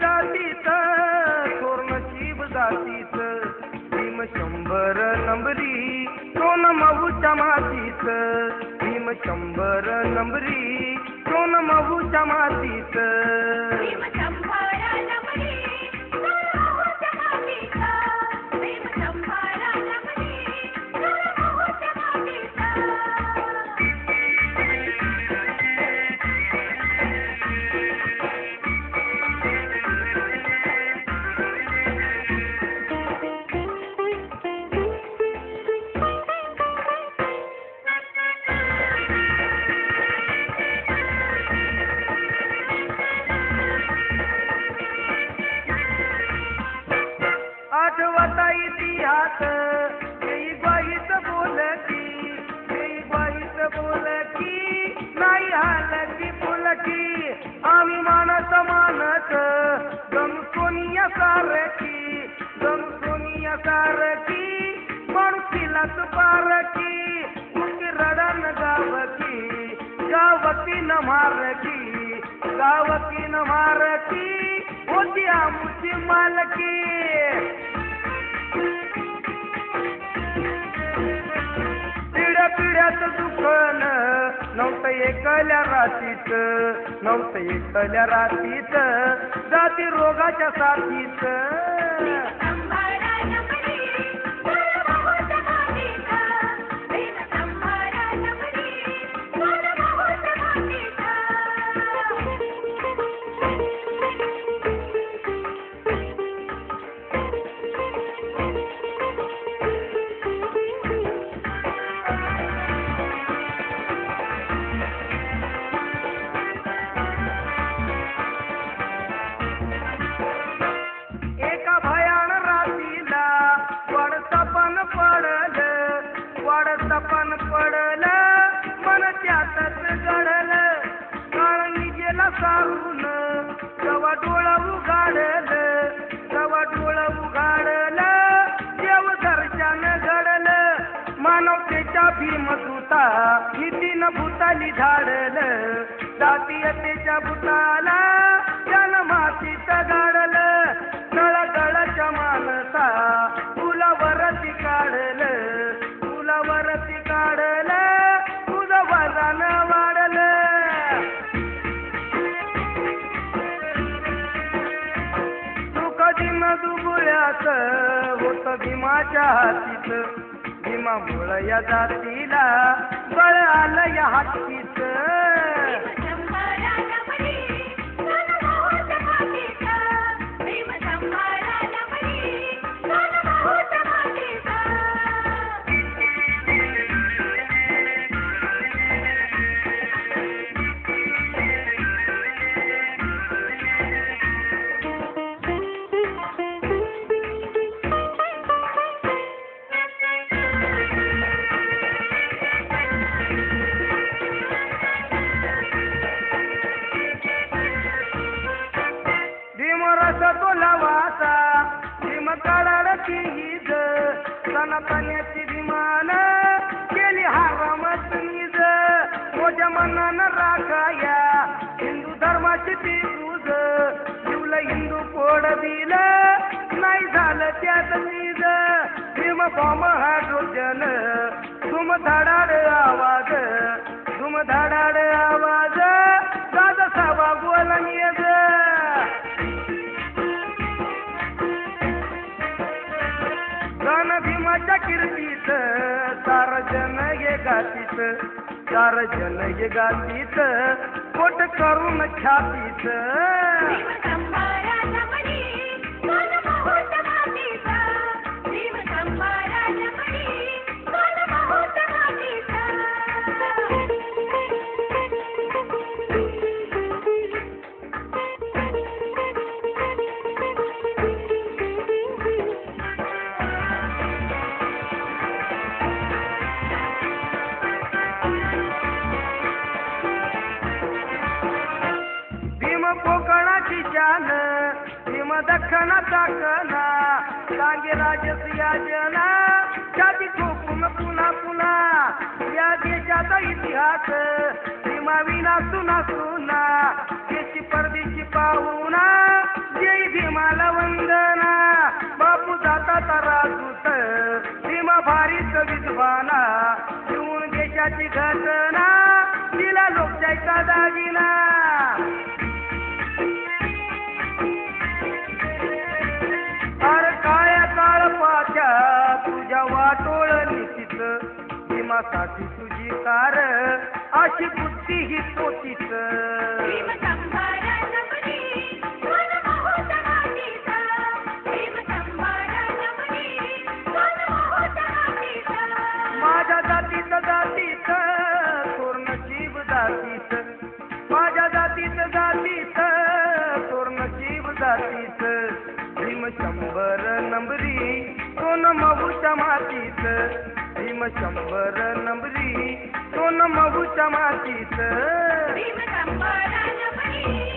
जातीत थोर नशीब जातीत भीम 100 नंबरी सोन महूच्या मातीत भीम 100 नंबरी सोन महूच्या मातीत आठवता इतिहास येई ग्वाहीत बोलकी येई ग्वाहीत बोलकी नाही हालकी फुलकी आम्ही मानस मानस जणू सोनिया सारखी जणू सोनिया सारखी माणुसीलाच पारखी मुकी रडन गावकी गावकी न मारकी गावकी न मारकी होती आमुची मालकी पिढ्यात दुखन नव्हतं एकल्या रातीत नव्हतं एकल्या रातीत जाती रोगाच्या साथीत तपन पडल मन त्यातच घडल काळंगी गेला सारून जवा डोळं उघाडल जवा डोळं उघाडल देव दर्शन घडल मानवतेच्या भीमदूता नितीन भूताली धाडल जातीयतेच्या भूताला त्यानं मातीत गाडल तळगळच्या मानसा फुलावरती काढल वरती काढल तुझं वजन वाढल सुख दिन दुबुळ्यात होत भीमाच्या हातीत भीमामुळं या जातीला बळ आलं या हातीत तो लवासा भीम काढाची हीज सनातन्याची विमान केली हारामत नीज मोठ्या मनानं राखाया हिंदू धर्माची ती पूज जीवलं हिंदू पोड दिलं नाही झालं त्यात नीज भीम बॉम्ब हायड्रोजन धुम धडाड आवाज धुम धडाड आवाज दादा सभा बोला नियज भीमाच्या कीर्तीत सार जन ये गातीत सार जन ये गातीत पोट करून छातीत कोकणाची जान भीम दख्खना टाकना सांगे राजसिया जना छाती ठोकून पुन्हा पुन्हा या देशाचा इतिहास भीमा विना सुना सुना देशी परदेशी पाहुणा होता राजूत भीमा भारीच विद्वाना येऊन देशाची घटना दिला लोकशाहीचा दागिना अरे काळ्या काळपाच्या तुझ्या वाटोळ निश्चित भीमासाठी तुझी कार अशी बुद्धी ही पोतीच माझ्या जातीत जातीत पूर्ण जीव जातीत माझ्या जातीत जातीत पूर्ण जीव जातीत भीम 100 नंबरी सोन महूच्या मातीत भीम 100 नंबरी सोन महूच्या मातीत भीम 100 नंबरी